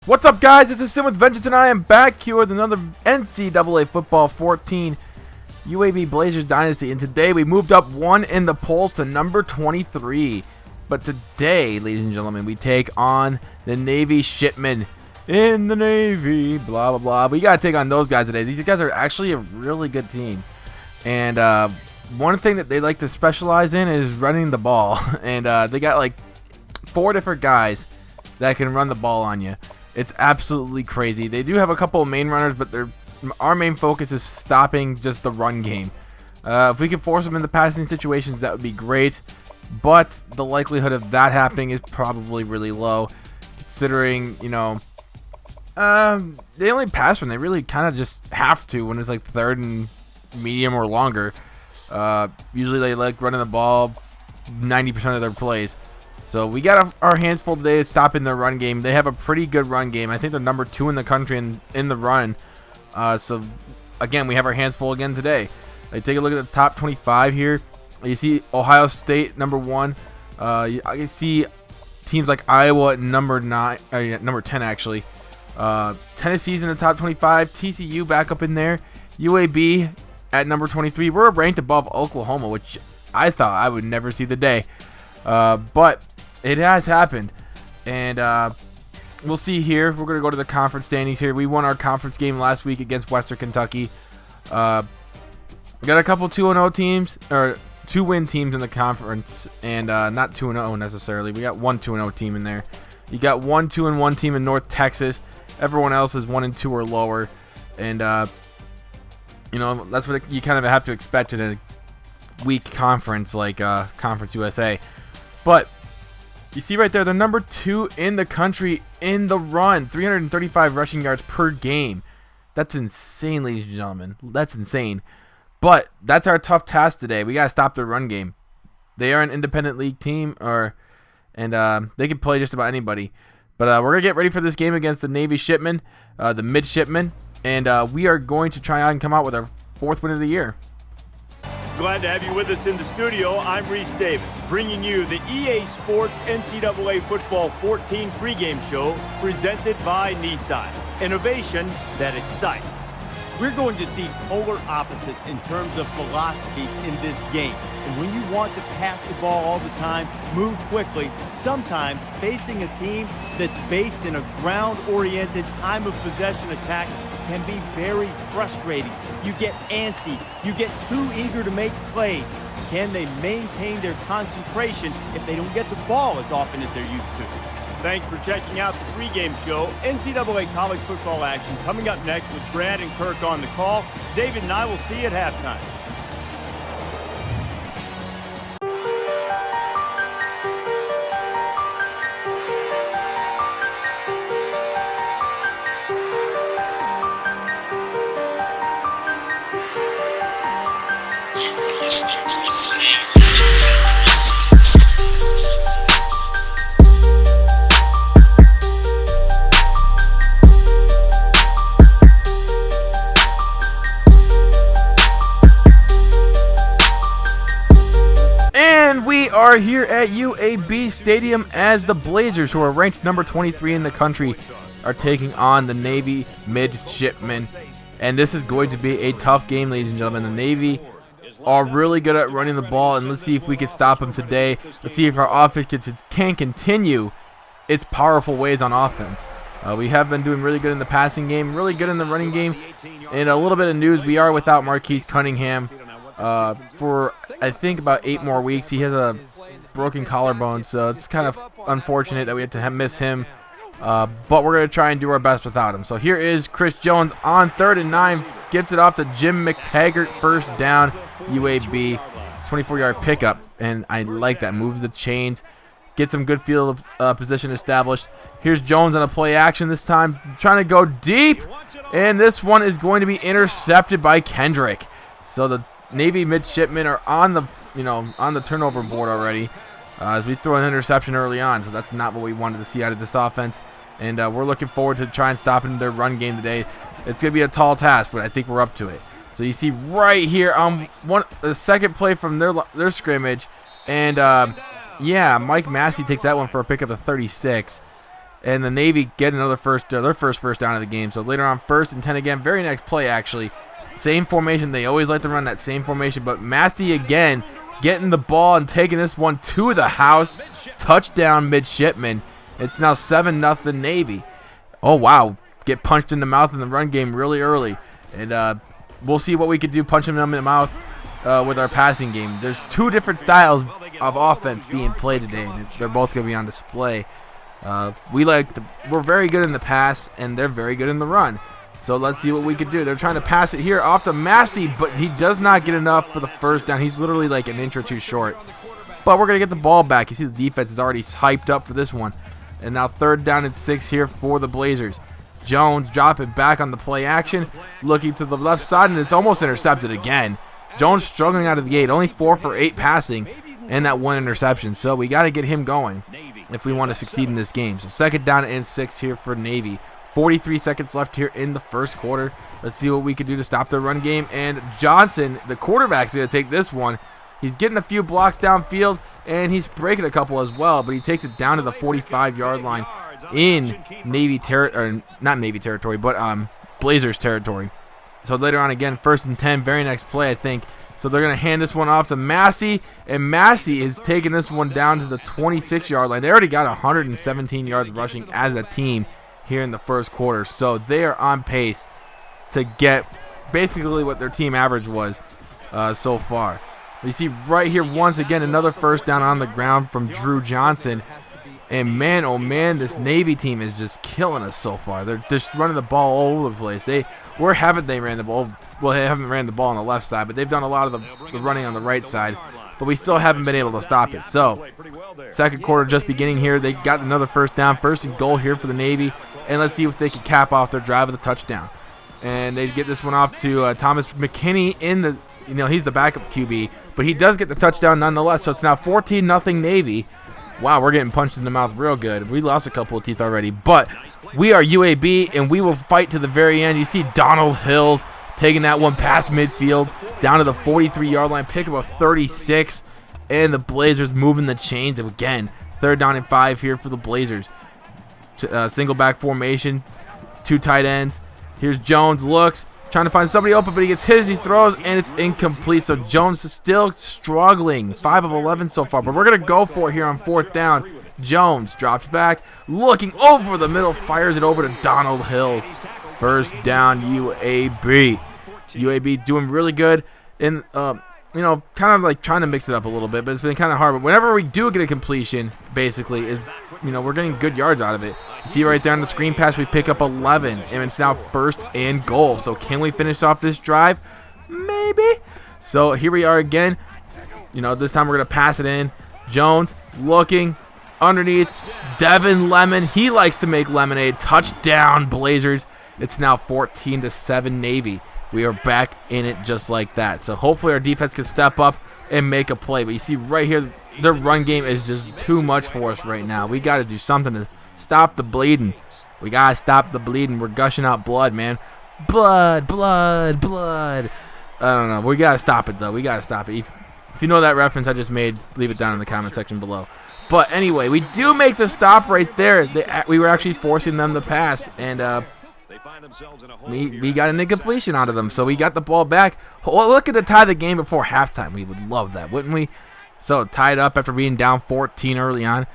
What's up, guys? This is Sim with Vengeance, and I am back here with another NCAA Football 14 UAB Blazers Dynasty. And today we moved up one in the polls to number 23. But today, ladies and gentlemen, we take on the Navy Midshipmen in the Navy. Blah, blah, blah. We got to take on those guys today. These guys are actually a really good team. And one thing that they like to specialize in is running the ball. And they got like 4 different guys that can run the ball on you. It's absolutely crazy. They do have a couple of main runners, but our main focus is stopping just the run game. If we can force them into passing situations, that would be great. But the likelihood of that happening is probably really low, considering, you know, they only pass when they really kind of just have to, when it's like third and medium or longer. Usually they like running the ball 90% of their plays. So we got our hands full today stopping their run game. They have a pretty good run game. I think they're number 2 in the country in the run. So again, we have our hands full again today. Take a look at the top 25 here. You see Ohio State number 1. You see teams like Iowa at number 10 actually. Tennessee's in the top 25. TCU back up in there. UAB at number 23. We're ranked above Oklahoma, which I thought I would never see the day. But it has happened, and we'll see here. We're going to go to the conference standings here. We won our conference game last week against Western Kentucky. We got a couple 2-0 teams, or 2-win teams in the conference, and not 2-0 necessarily. We got one 2-0 team in there. You got one 2-1 team in North Texas. Everyone else is 1-2 or lower, and you know, that's what you kind of have to expect in a weak conference like Conference USA. But you see right there, they're number 2 in the country in the run. 335 rushing yards per game. That's insane, ladies and gentlemen. That's insane. But that's our tough task today. We got to stop their run game. They are an independent league team, and they can play just about anybody. But we're going to get ready for this game against the Navy Midshipmen, the Midshipmen. And we are going to try and come out with our 4th win of the year. Glad to have you with us in the studio. I'm Reese Davis, bringing you the EA Sports NCAA Football 14 pregame show presented by Nissan. Innovation that excites. We're going to see polar opposites in terms of philosophies in this game. And when you want to pass the ball all the time, move quickly, sometimes facing a team that's based in a ground-oriented time of possession attack can be very frustrating. You get antsy. You get too eager to make plays. Can they maintain their concentration if they don't get the ball as often as they're used to? Thanks for checking out the pregame show. NCAA college football action coming up next with Brad and Kirk on the call. David and I will see you at halftime. We are here at UAB Stadium as the Blazers, who are ranked number 23 in the country, are taking on the Navy Midshipmen. And this is going to be a tough game, ladies and gentlemen. The Navy are really good at running the ball, and let's see if we can stop them today. Let's see if our offense can continue its powerful ways on offense. We have been doing really good in the passing game, really good in the running game. And a little bit of news, we are without Marquise Cunningham for I think about 8 more weeks. He has a broken collarbone, so it's kind of unfortunate that we have to miss him, but we're going to try and do our best without him. So here is Chris Jones on 3rd and 9, gives it off to Jim McTaggart, first down. UAB 24-yard pickup, and I like that. Moves the chains, get some good field position established. Here's Jones on a play action this time, trying to go deep, and this one is going to be intercepted by Kendrick. So the Navy Midshipmen are on the turnover board already, as we throw an interception early on. So that's not what we wanted to see out of this offense, and we're looking forward to trying stopping their run game today. It's going to be a tall task, but I think we're up to it. So you see right here on the second play from their scrimmage, and yeah, Mike Massey takes that one for a pickup of 36. And the Navy get another their first down of the game. So later on, 1st and 10 again. Very next play, actually. Same formation. They always like to run that same formation. But Massey again getting the ball and taking this one to the house. Touchdown, Midshipmen. It's now 7-0 Navy. Oh, wow. Get punched in the mouth in the run game really early. And we'll see what we could do punching them in the mouth with our passing game. There's 2 different styles of offense being played today, and they're both going to be on display. We're very good in the pass, and they're very good in the run. So let's see what we could do. They're trying to pass it here off to Massey, but he does not get enough for the first down. He's literally like an inch or two short. But we're going to get the ball back. You see the defense is already hyped up for this one. And now 3rd down and 6 here for the Blazers. Jones dropping back on the play action, looking to the left side, and it's almost intercepted again. Jones struggling out of the gate, only 4 for 8 passing, and that 1 interception. So we got to get him going if we want to succeed in this game. So 2nd down and 6 here for Navy. 43 seconds left here in the first quarter. Let's see what we can do to stop their run game. And Johnson, the quarterback's going to take this one. He's getting a few blocks downfield, and he's breaking a couple as well, but he takes it down to the 45-yard line in Blazers territory. So later on again, 1st and 10, very next play, I think. So they're going to hand this one off to Massey, and Massey is taking this one down to the 26-yard line. They already got 117 yards rushing as a team here in the first quarter. So they are on pace to get basically what their team average was so far. You see right here, once again, another first down on the ground from Drew Johnson. And man, oh man, this Navy team is just killing us so far. They're just running the ball all over the place. Where haven't they ran the ball? Well, they haven't ran the ball on the left side, but they've done a lot of the running on the right side. But we still haven't been able to stop it. So, second quarter just beginning here. They got another first down, 1st and goal here for the Navy. And let's see if they can cap off their drive with a touchdown. And they get this one off to Thomas McKinney he's the backup QB, but he does get the touchdown nonetheless. So it's now 14-0 Navy. Wow, we're getting punched in the mouth real good. We lost a couple of teeth already, but we are UAB, and we will fight to the very end. You see Donald Hills taking that one past midfield down to the 43-yard line, pick up a 36, and the Blazers moving the chains again. 3rd down and 5 here for the Blazers. Single back formation, 2 tight ends. Here's Jones, looks, trying to find somebody open, but he gets hit as he throws, and it's incomplete. So Jones is still struggling. 5 of 11 so far, but we're going to go for it here on 4th down. Jones drops back, looking over the middle, fires it over to Donald Hills. First down, UAB. UAB doing really good, and kind of like trying to mix it up a little bit, but it's been kind of hard. But whenever we do get a completion, basically, we're getting good yards out of it. You see right there on the screen pass, we pick up 11, and it's now 1st and goal. So can we finish off this drive? Maybe. So here we are again. This time we're going to pass it in. Jones looking underneath. Devin Lemon, he likes to make lemonade. Touchdown, Blazers. It's now 14-7 Navy. We are back in it just like that. So hopefully our defense can step up and make a play. But you see right here, their run game is just too much for us right now. We got to do something to stop the bleeding. We got to stop the bleeding. We're gushing out blood, man. Blood, blood, blood. I don't know. We got to stop it, though. We got to stop it. If you know that reference I just made, leave it down in the comment section below. But anyway, we do make the stop right there. We were actually forcing them to pass, and we got an incompletion out of them. So we got the ball back. Well, look at the tie the game before halftime. We would love that, wouldn't we? So tied up after being down 14 early on.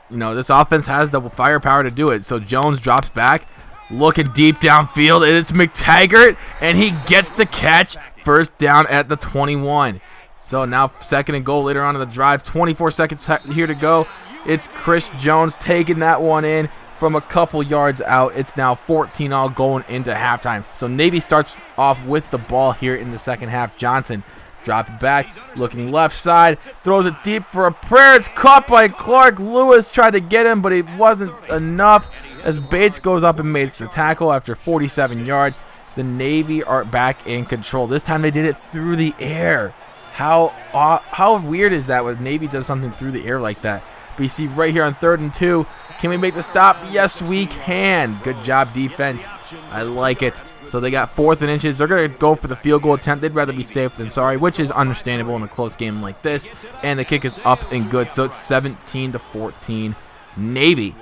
This offense has the firepower to do it. So Jones drops back, looking deep downfield, and it's McTaggart, and he gets the catch. First down at the 21. So now 2nd and goal later on in the drive. 24 seconds here to go. It's Chris Jones taking that one in from a couple yards out. It's now 14-all going into halftime. So Navy starts off with the ball here in the second half. Johnson drops back, looking left side, throws it deep for a prayer. It's caught by Clark Lewis. Tried to get him, but it wasn't enough as Bates goes up and makes the tackle after 47 yards. The Navy are back in control. This time they did it through the air. How weird is that when Navy does something through the air like that? But you see right here on 3rd and 2, can we make the stop? Yes, we can. Good job, defense. I like it. So they got 4th and inches. They're going to go for the field goal attempt. They'd rather be safe than sorry, which is understandable in a close game like this. And the kick is up and good. So it's 17-14 Navy.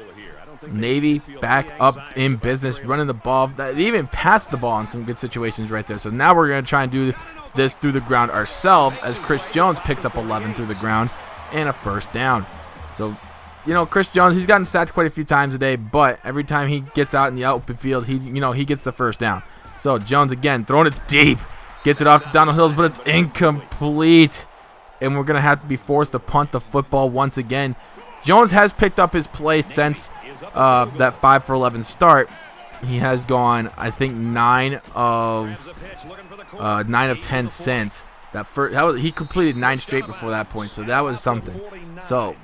Navy back up in business, running the ball. They even passed the ball in some good situations right there. So now we're going to try and do this through the ground ourselves as Chris Jones picks up 11 through the ground and a first down. So, you know, Chris Jones, he's gotten sacked quite a few times a day, but every time he gets out in the open field, he gets the first down. So Jones again throwing it deep, gets it off to Donald Hills, but it's incomplete, and we're gonna have to be forced to punt the football once again. Jones has picked up his play since that 5 for 11 start. He has gone, I think, 9 of 10 since that first. He completed 9 straight before that point, so that was something. So,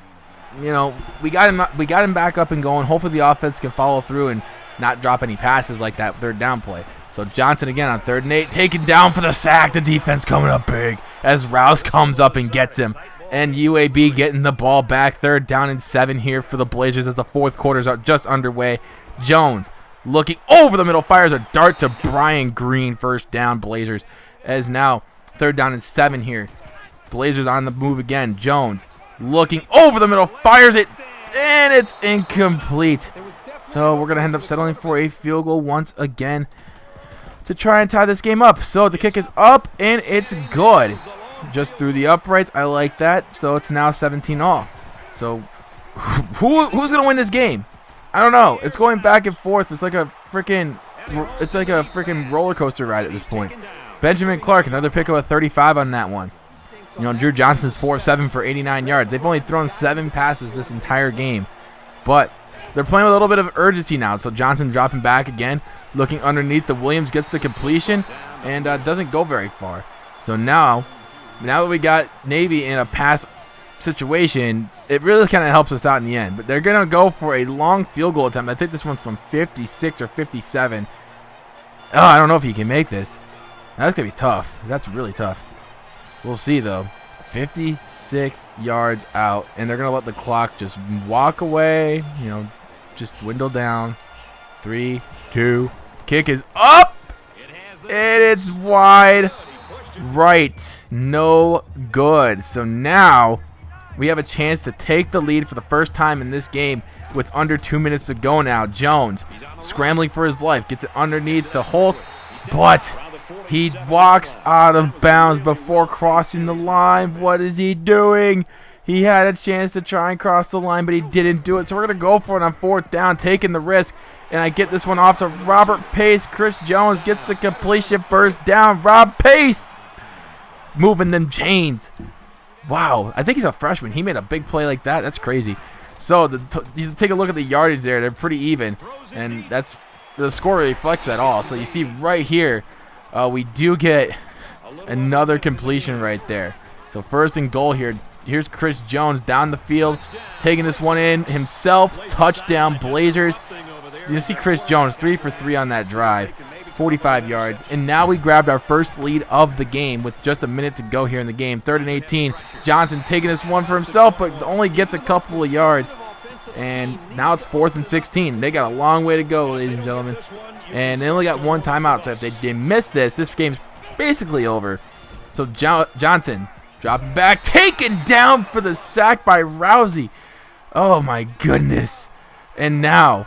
you know, we got him back up and going. Hopefully the offense can follow through and not drop any passes like that third down play. So Johnson again on 3rd and 8, taken down for the sack. The defense coming up big as Rouse comes up and gets him. And UAB getting the ball back. 3rd down and 7 here for the Blazers as the 4th quarter is just underway. Jones looking over the middle, fires a dart to Brian Green. First down, Blazers. As now 3rd down and 7 here. Blazers on the move again. Jones looking over the middle, fires it, and it's incomplete. So we're going to end up settling for a field goal once again to try and tie this game up. So the kick is up, and it's good. Just through the uprights. I like that. So it's now 17-all. So who's going to win this game? I don't know. It's going back and forth. It's like a freaking roller coaster ride at this point. Benjamin Clark, another pick of a 35 on that one. You know, Drew Johnson's 4 of 7 for 89 yards. They've only thrown 7 passes this entire game. But they're playing with a little bit of urgency now. So Johnson dropping back again, looking underneath. The Williams gets the completion and doesn't go very far. So now that we got Navy in a pass situation, it really kind of helps us out in the end. But they're going to go for a long field goal attempt. I think this one's from 56 or 57. Oh, I don't know if he can make this. That's going to be tough. That's really tough. We'll see, though. 56 yards out, and they're going to let the clock just walk away, you know, just dwindle down. 3, 2, kick is up, and it's wide right. No good. So now we have a chance to take the lead for the first time in this game with under 2 minutes to go now. Jones scrambling for his life, gets it underneath the Holt, but he walks out of bounds before crossing the line. What is he doing? He had a chance to try and cross the line, but he didn't do it. So we're going to go for it on 4th down, taking the risk. And I get this one off to Robert Pace. Chris Jones gets the completion, first down. Rob Pace moving them chains. Wow, I think he's a freshman. He made a big play like that. That's crazy. So you take a look at the yardage there. They're pretty even, and the score reflects that all. So you see right here, we do get another completion right there. So 1st and goal here. Here's Chris Jones down the field, taking this one in himself. Touchdown, Blazers. You see Chris Jones 3 for 3 on that drive, 45 yards. And now we grabbed our first lead of the game with just a minute to go here in the game. 3rd and 18. Johnson taking this one for himself, but only gets a couple of yards. And now it's 4th and 16. They got a long way to go, ladies and gentlemen. And they only got 1 timeout, so if they miss this game's basically over. So Johnson dropping back, taken down for the sack by Rousey. Oh my goodness. And now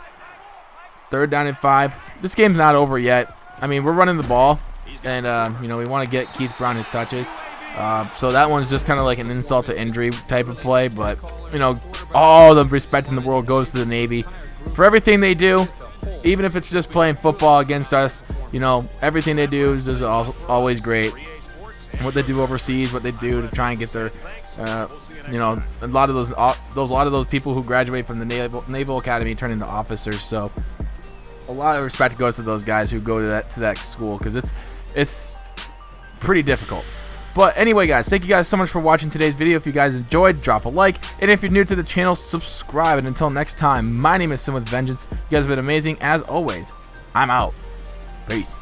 3rd down and 5. This game's not over yet. I mean, we're running the ball, and you know, we want to get Keith Brown his touches. So that one's just kind of like an insult to injury type of play. But you know, all the respect in the world goes to the Navy for everything they do. Even if it's just playing football against us, you know, everything they do is just always great. What they do overseas, what they do to try and get their, you know, a lot of those people who graduate from the Naval Academy turn into officers. So a lot of respect goes to those guys who go to that school, because it's pretty difficult. But anyway, guys, thank you guys so much for watching today's video. If you guys enjoyed, drop a like. And if you're new to the channel, subscribe. And until next time, my name is Sim with Vengeance. You guys have been amazing. As always, I'm out. Peace.